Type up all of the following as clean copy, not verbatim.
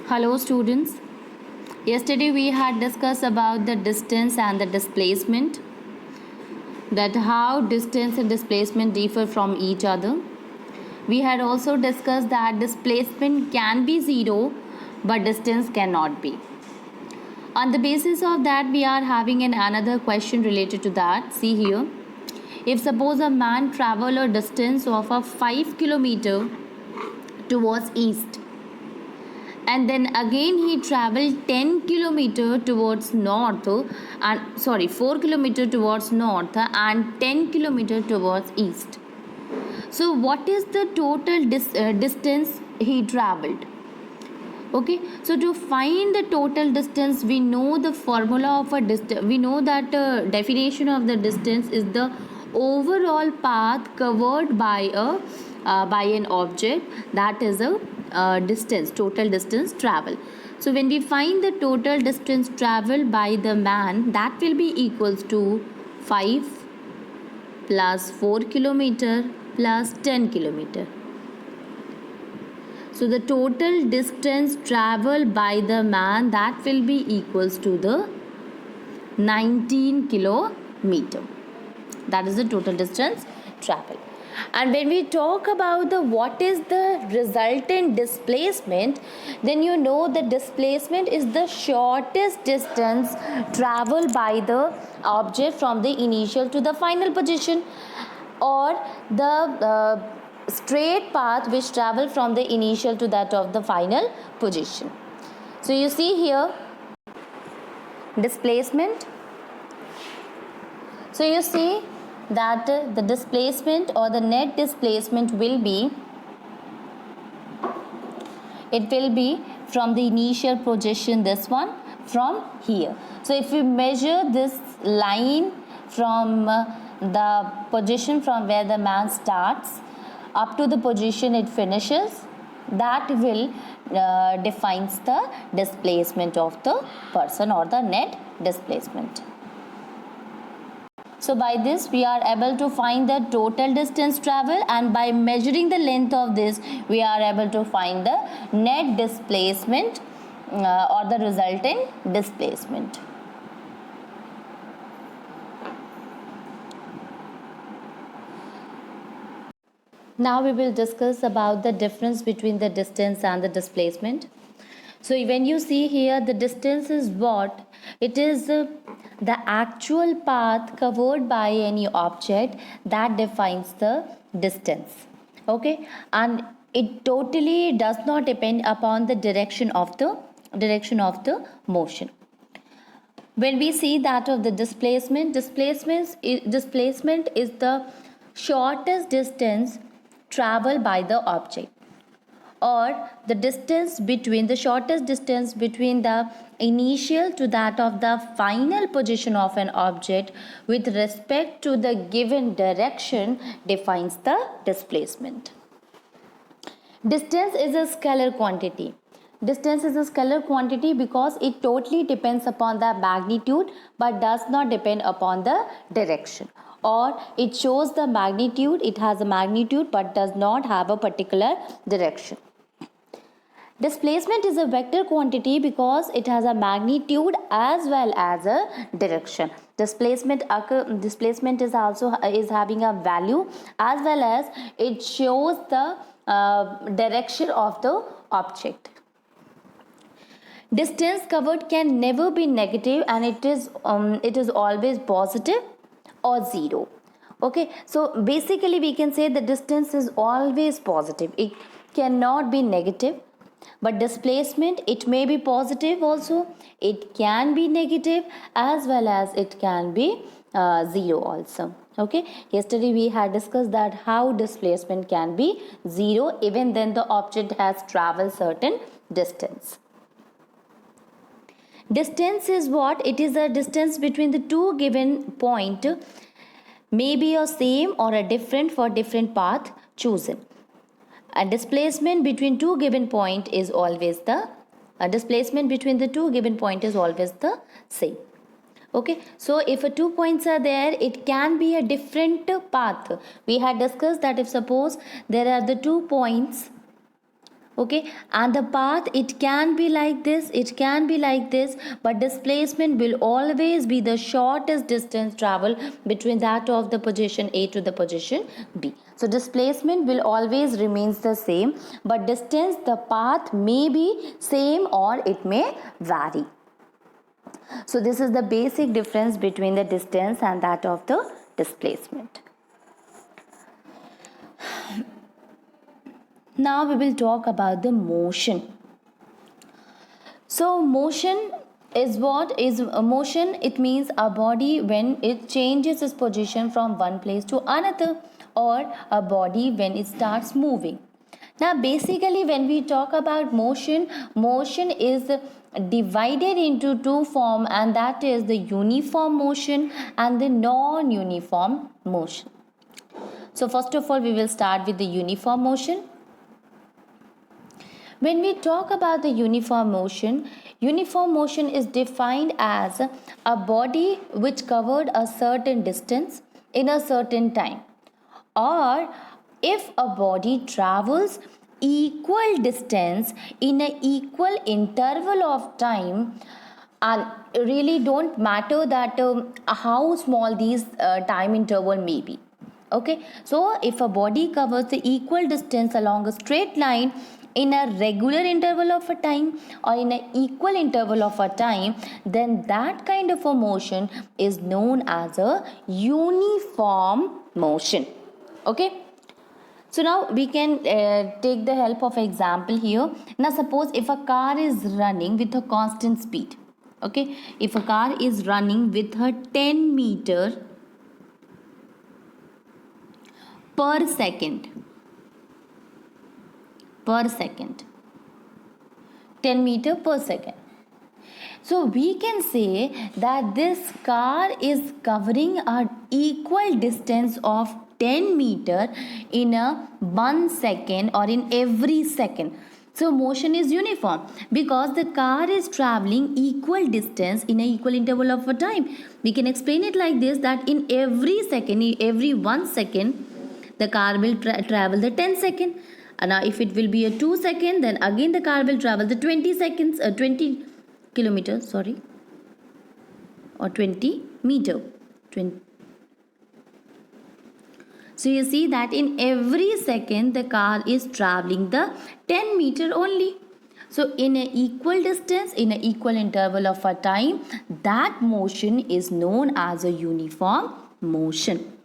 Hello students. Yesterday we had discussed about the distance and the displacement, that how distance and displacement differ from each other. We had also discussed that displacement can be zero but distance cannot be. On the basis of that, we are having another question related to that. See here. If suppose a man travel a distance of a 5 kilometer towards east, and then again he traveled 10 kilometer towards north, and 4 kilometer towards north and 10 kilometer towards east. So what is the total distance he traveled? Okay, so to find the total distance, we know the formula of a distance. We know that definition of the distance is the overall path covered by an object, that is a distance, total distance travel. So when we find the total distance traveled by the man, that will be equals to 5 plus 4 kilometer plus 10 kilometer. So the total distance traveled by the man, that will be equals to the 19 kilometer. That is the total distance traveled. And when we talk about the what is the resultant displacement, then you know the displacement is the shortest distance traveled by the object from the initial to the final position, or the straight path which travel from the initial to that of the final position. So you see here displacement. So you see that the displacement or the net displacement will be from the initial position, this one, from here. So if we measure this line from the position from where the man starts up to the position it finishes, that will defines the displacement of the person, or the net displacement. So by this we are able to find the total distance travel, and by measuring the length of this we are able to find the net displacement or the resultant displacement. Now we will discuss about the difference between the distance and the displacement. So when you see here, the distance is what? It is the actual path covered by any object that defines the distance. Okay, and it totally does not depend upon the direction of the motion. When we see that of the displacement is the shortest distance traveled by the object, or the shortest distance between the initial to that of the final position of an object with respect to the given direction defines the displacement. Distance is a scalar quantity. Distance is a scalar quantity because it totally depends upon the magnitude but does not depend upon the direction, or it shows the magnitude, it has a magnitude but does not have a particular direction. Displacement is a vector quantity because it has a magnitude as well as a direction. Displacement is also having a value, as well as it shows the direction of the object. Distance covered can never be negative, and it is always positive or zero. Okay, so basically we can say the distance is always positive, it cannot be negative. But displacement, it may be positive also, it can be negative, as well as it can be zero also. Okay, yesterday we had discussed that how displacement can be zero even then the object has traveled certain distance. Distance is what? It is a distance between the two given point, may be a same or a different for different path chosen. A displacement between two given point is always the same. Okay, so if 2 points are there, it can be a different path. We had discussed that if suppose there are the 2 points, Okay, and the path, it can be like this, it can be like this, but displacement will always be the shortest distance travel between that of the position A to the position B. So displacement will always remains the same, but distance, the path may be same or it may vary. So this is the basic difference between the distance and that of the displacement. Now we will talk about the motion. So motion is what is motion? It means a body when it changes its position from one place to another, or a body when it starts moving. Now basically when we talk about motion, motion is divided into two forms, and that is the uniform motion and the non-uniform motion. So first of all we will start with the uniform motion. When we talk about the uniform motion is defined as a body which covered a certain distance in a certain time, or if a body travels equal distance in an equal interval of time, and really don't matter that how small these time interval may be. Okay, so if a body covers the equal distance along a straight line in a regular interval of a time or in an equal interval of a time, then that kind of a motion is known as a uniform motion. Okay, so now we can take the help of example here. Now suppose if a car is running with a constant speed. Okay, if a car is running with a 10 meter per second, 10 meter per second. So we can say that this car is covering an equal distance of 10 meter in a 1 second or in every second. So motion is uniform because the car is traveling equal distance in an equal interval of a time. We can explain it like this, that in every second, every 1 second, the car will travel the 10 second. And now if it will be a 2 second, then again the car will travel the 20 seconds, 20 kilometers, sorry, or 20 meter. 20. So you see that in every second the car is traveling the 10 meter only. So in an equal distance, in an equal interval of a time, that motion is known as a uniform motion.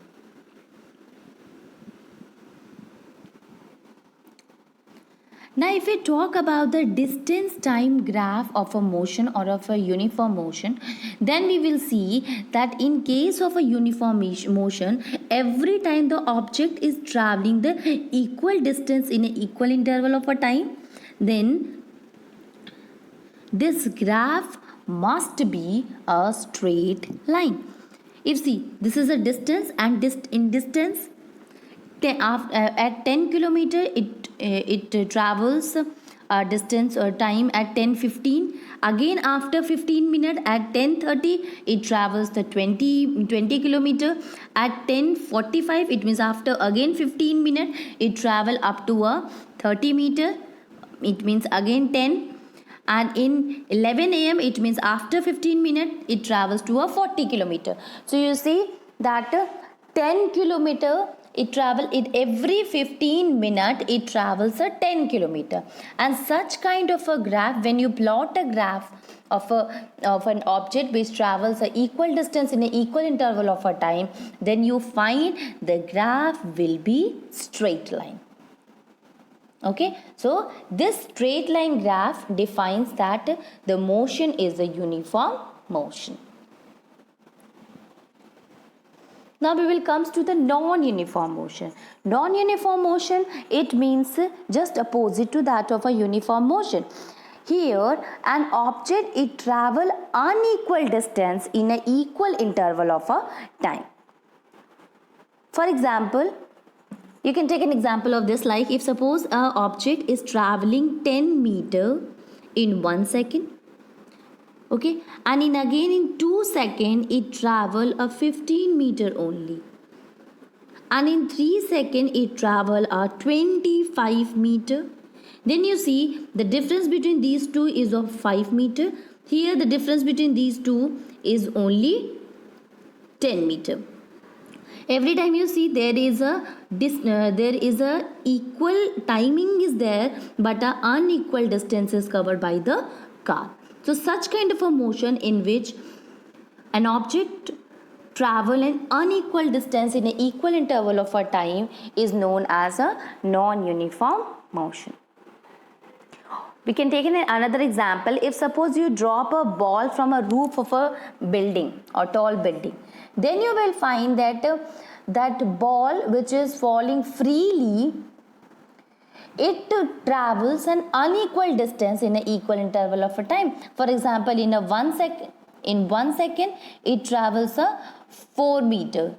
Now if we talk about the distance time graph of a motion or of a uniform motion, then we will see that in case of a uniform motion, every time the object is traveling the equal distance in an equal interval of a time, then this graph must be a straight line. If see, this is a distance, and in distance at 10 kilometer it travels a distance or time at 10:15. Again after 15 minutes at 10:30 it travels the 20 kilometer. At 10:45 it means after again 15 minutes it travel up to a 30 meter. It means again 10. And in 11 a.m. it means after 15 minutes it travels to a 40 kilometer. So you see that 10 kilometer it travel it every 15 minutes it travels a 10 kilometer. And such kind of a graph, when you plot a graph of an object which travels a equal distance in an equal interval of a time, then you find the graph will be straight line. Okay, so this straight line graph defines that the motion is a uniform motion. Now we will come to the non-uniform motion. Non-uniform motion, it means just opposite to that of a uniform motion. Here an object it travel unequal distance in an equal interval of a time. For example, you can take an example of this, like if suppose a object is traveling 10 meter in 1 second. Okay, and again in 2 seconds it travel a 15 meter only, and in 3 seconds it travel a 25 meter. Then you see the difference between these two is of 5 meter. Here the difference between these two is only 10 meter. Every time you see there is a equal timing is there, but a unequal distance is covered by the car. So such kind of a motion in which an object travel an unequal distance in an equal interval of a time is known as a non-uniform motion. We can take another example. If suppose you drop a ball from a roof of a building or tall building, then you will find that that ball which is falling freely, it travels an unequal distance in an equal interval of a time. For example, in 1 second it travels a 4 meter.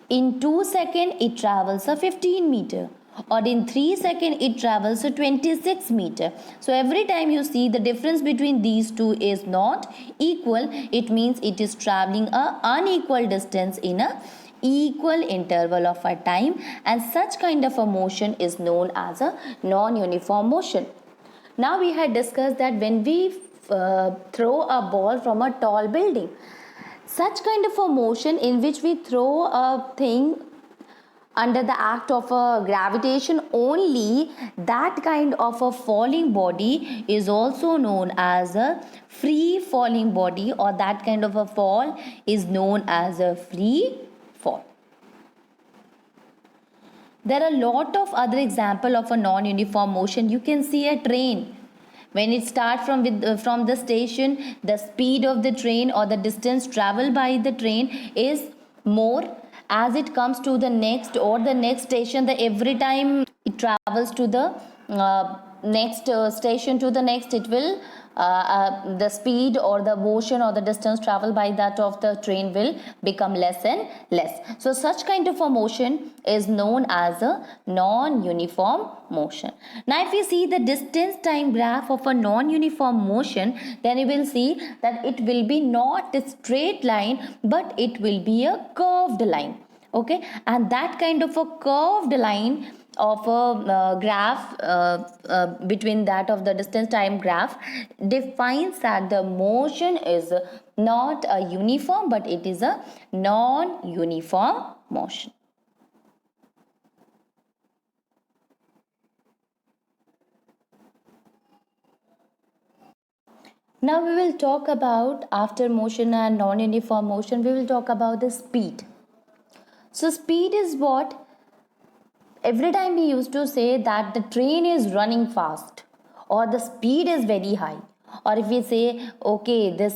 In 2 seconds it travels a 15 meter, or in 3 seconds it travels a 26 meter. So every time you see the difference between these two is not equal, it means it is traveling a unequal distance in a equal interval of a time, and such kind of a motion is known as a non-uniform motion. Now we had discussed that when we throw a ball from a tall building, such kind of a motion in which we throw a thing under the act of a gravitation only, that kind of a falling body is also known as a free falling body, or that kind of a fall is known as a free fall. There are a lot of other examples of a non-uniform motion. You can see a train. When it starts from the station, the speed of the train or the distance traveled by the train is more. As it comes to the next station, the every time it travels to the next station to the next, it will the speed or the motion or the distance traveled by that of the train will become less and less. So such kind of a motion is known as a non-uniform motion. Now if you see the distance time graph of a non-uniform motion, then you will see that it will be not a straight line, but it will be a curved line. Okay, and that kind of a curved line of a graph between that of the distance time graph defines that the motion is not a uniform, but it is a non-uniform motion. Now we will talk about, after motion and non-uniform motion, we will talk about the speed. So speed is what every time we used to say that the train is running fast or the speed is very high, or if we say okay, this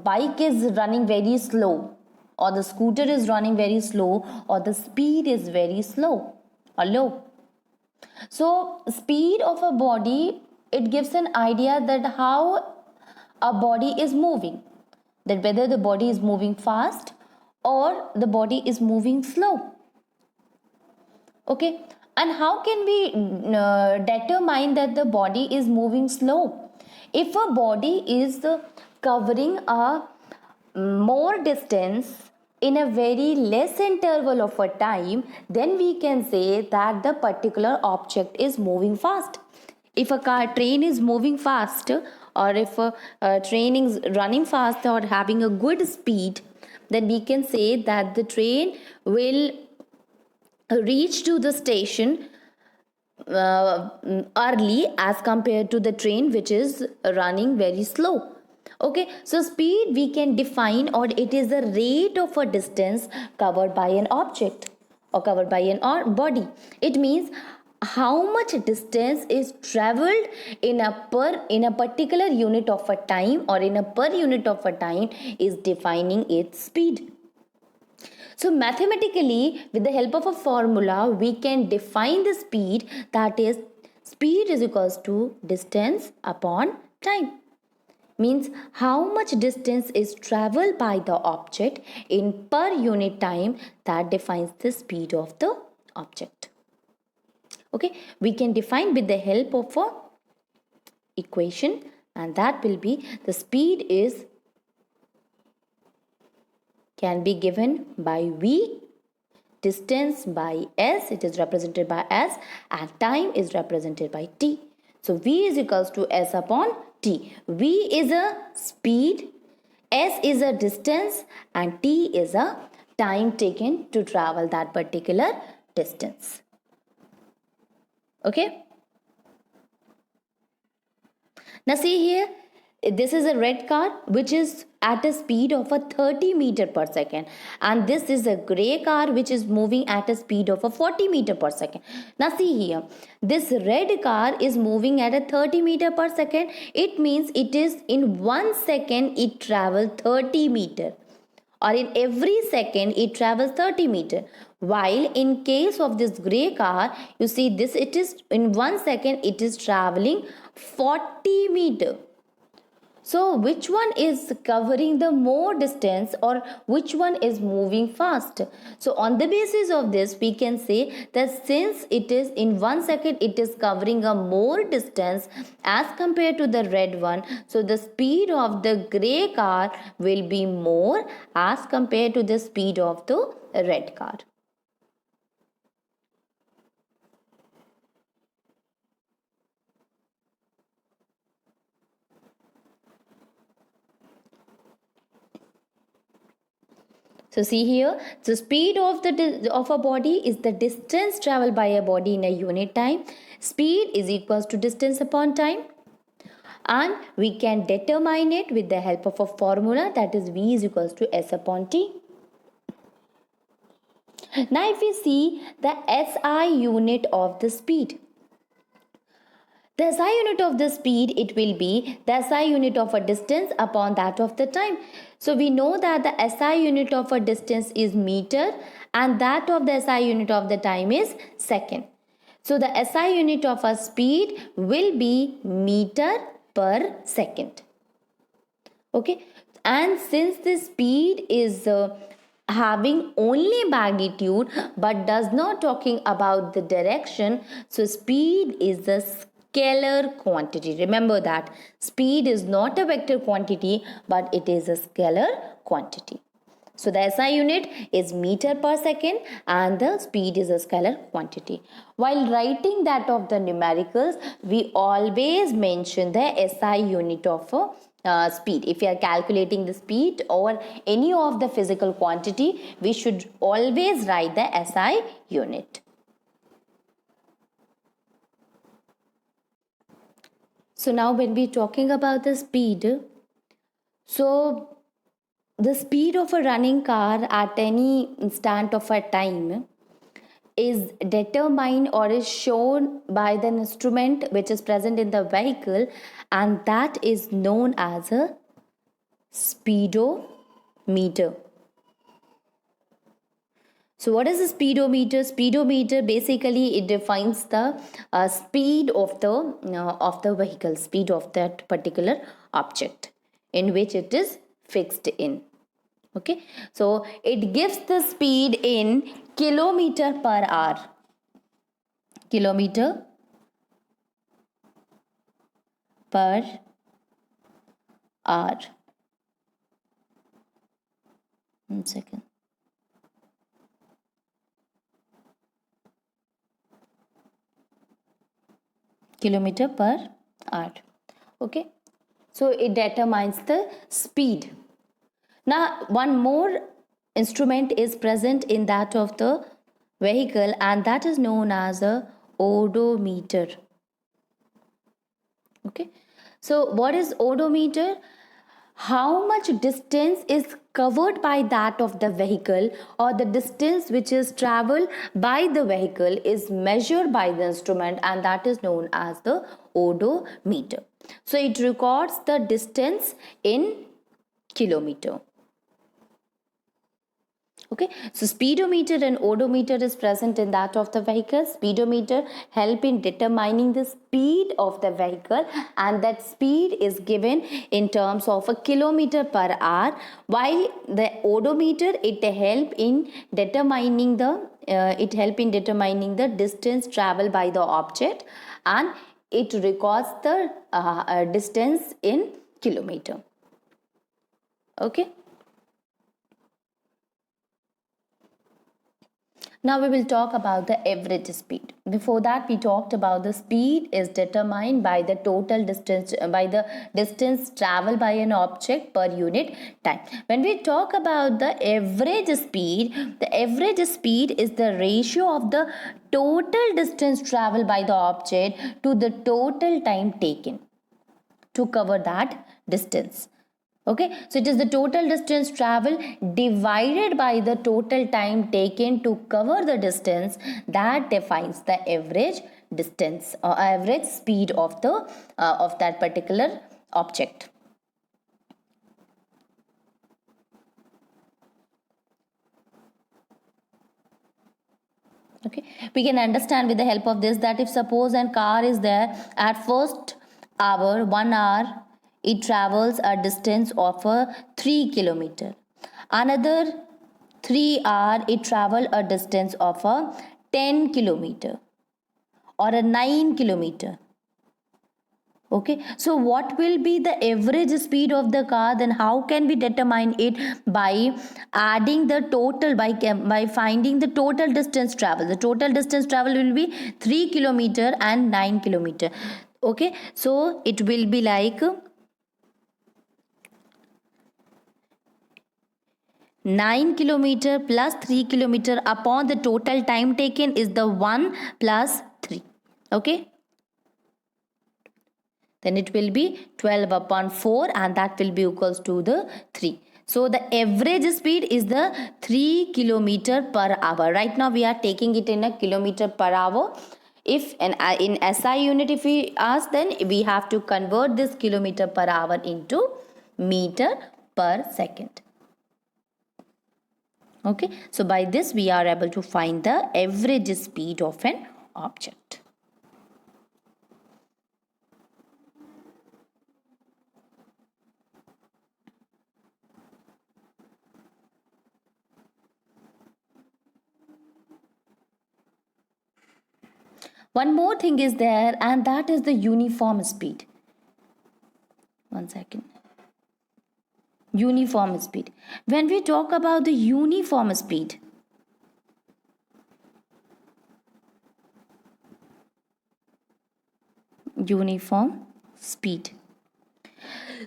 bike is running very slow, or the scooter is running very slow, or the speed is very slow or low. So speed of a body, it gives an idea that how a body is moving, that whether the body is moving fast or the body is moving slow. Okay, and how can we determine that the body is moving slow? If a body is covering a more distance in a very less interval of a time, then we can say that the particular object is moving fast. If a train is moving fast, or if a train is running fast or having a good speed, then we can say that the train will reach to the station early as compared to the train which is running very slow. Okay, so speed we can define, or it is the rate of a distance covered by an object or covered by an body. It means how much distance is traveled in a particular unit of a time, or in a per unit of a time, is defining its speed. So mathematically, with the help of a formula, we can define the speed, that is, speed is equals to distance upon time. Means how much distance is traveled by the object in per unit time, that defines the speed of the object. Okay, we can define with the help of a equation, and that will be the speed is can be given by V, distance by S, it is represented by S, and time is represented by T. So V is equals to S upon T. V is a speed, S is a distance, and T is a time taken to travel that particular distance. Okay. Now see here, this is a red car which is at a speed of a 30 meter per second, and this is a gray car which is moving at a speed of a 40 meter per second. Now see here, this red car is moving at a 30 meter per second. It means it is in 1 second it travels 30 meter, or in every second it travels 30 meter. While in case of this gray car, you see this, it is in 1 second it is traveling 40 meter. So which one is covering the more distance, or which one is moving fast? So on the basis of this, we can say that since it is in 1 second it is covering a more distance as compared to the red one, so the speed of the gray car will be more as compared to the speed of the red car. So see here, the speed of a body is the distance traveled by a body in a unit time. Speed is equals to distance upon time, and we can determine it with the help of a formula, that is V is equals to S upon T. Now if we see the SI unit of the speed, the SI unit of the speed, it will be the SI unit of a distance upon that of the time. So we know that the SI unit of a distance is meter, and that of the SI unit of the time is second. So the SI unit of a speed will be meter per second. Okay, and since the speed is having only magnitude but does not talking about the direction, so speed is the scalar quantity. Remember that speed is not a vector quantity, but it is a scalar quantity. So the SI unit is meter per second and the speed is a scalar quantity. While writing that of the numericals, we always mention the SI unit of speed. If you are calculating the speed or any of the physical quantity, we should always write the SI unit. So now when we are talking about the speed, so the speed of a running car at any instant of a time is determined or is shown by the instrument which is present in the vehicle, and that is known as a speedometer. So what is a speedometer? Speedometer basically it defines the speed of the vehicle, speed of that particular object in which it is fixed in. Okay, so it gives the speed in kilometer per hour. Kilometer per hour. 1 second. Kilometer per hour. Okay, so it determines the speed. Now one more instrument is present in that of the vehicle, and that is known as a odometer. Okay, so what is odometer? How much distance is covered by that of the vehicle, or the distance which is traveled by the vehicle is measured by the instrument, and that is known as the odometer. So it records the distance in kilometer. Okay, so speedometer and odometer is present in that of the vehicle. Speedometer help in determining the speed of the vehicle, and that speed is given in terms of a kilometer per hour, while the odometer it help in determining the distance traveled by the object, and it records the distance in kilometer. Okay. Now we will talk about the average speed. Before that, we talked about the speed is determined by the total distance, by the distance traveled by an object per unit time. When we talk about the average speed is the ratio of the total distance traveled by the object to the total time taken to cover that distance. Okay, so it is the total distance traveled divided by the total time taken to cover the distance that defines the average distance or average speed of the of that particular object. Okay, we can understand with the help of this that if suppose a car is there at first hour, 1 hour, it travels a distance of 3 kilometer. Another 3 hour, it travel a distance of 10 kilometer or a 9 kilometer. Okay, so what will be the average speed of the car? Then how can we determine it? By adding the total, by finding the total distance travel. The total distance travel will be 3 kilometer and 9 kilometer. Okay, so it will be like 9 kilometer plus 3 kilometer upon the total time taken is the 1 plus 3. Okay, then it will be 12 upon 4 and that will be equals to the 3. So the average speed is the 3 kilometer per hour. Right now we are taking it in a kilometer per hour. If in SI unit if we ask, then we have to convert this kilometer per hour into meter per second. Okay, so by this we are able to find the average speed of an object. One more thing is there, and that is the uniform speed. One second. Uniform speed. When we talk about the uniform speed,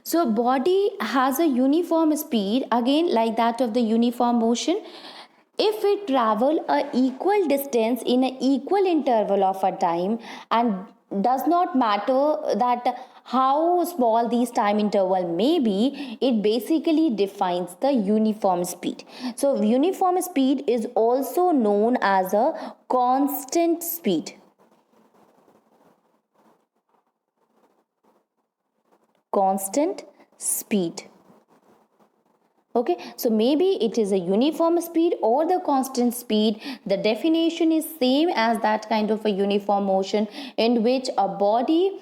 so body has a uniform speed, again like that of the uniform motion. If we travel a equal distance in an equal interval of a time, and does not matter that how small these time interval may be, it basically defines the uniform speed. So uniform speed is also known as a constant speed. Constant speed. Okay, so maybe it is a uniform speed or the constant speed. The definition is same as that kind of a uniform motion in which a body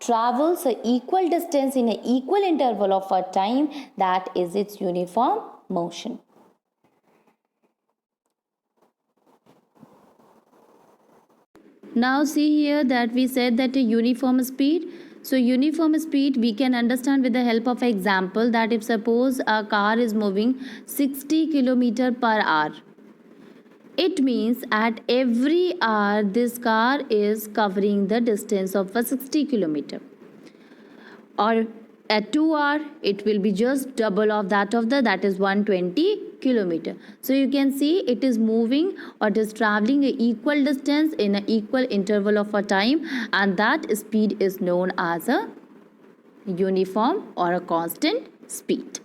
travels an equal distance in an equal interval of a time. That is its uniform motion. Now see here that we said that a uniform speed. So uniform speed we can understand with the help of example, that if suppose a car is moving 60 kilometer per hour, it means at every hour this car is covering the distance of a 60 kilometer, or at 2 hour it will be just double of that is 120 kilometer. So you can see it is moving or it is traveling an equal distance in an equal interval of a time, and that speed is known as a uniform or a constant speed.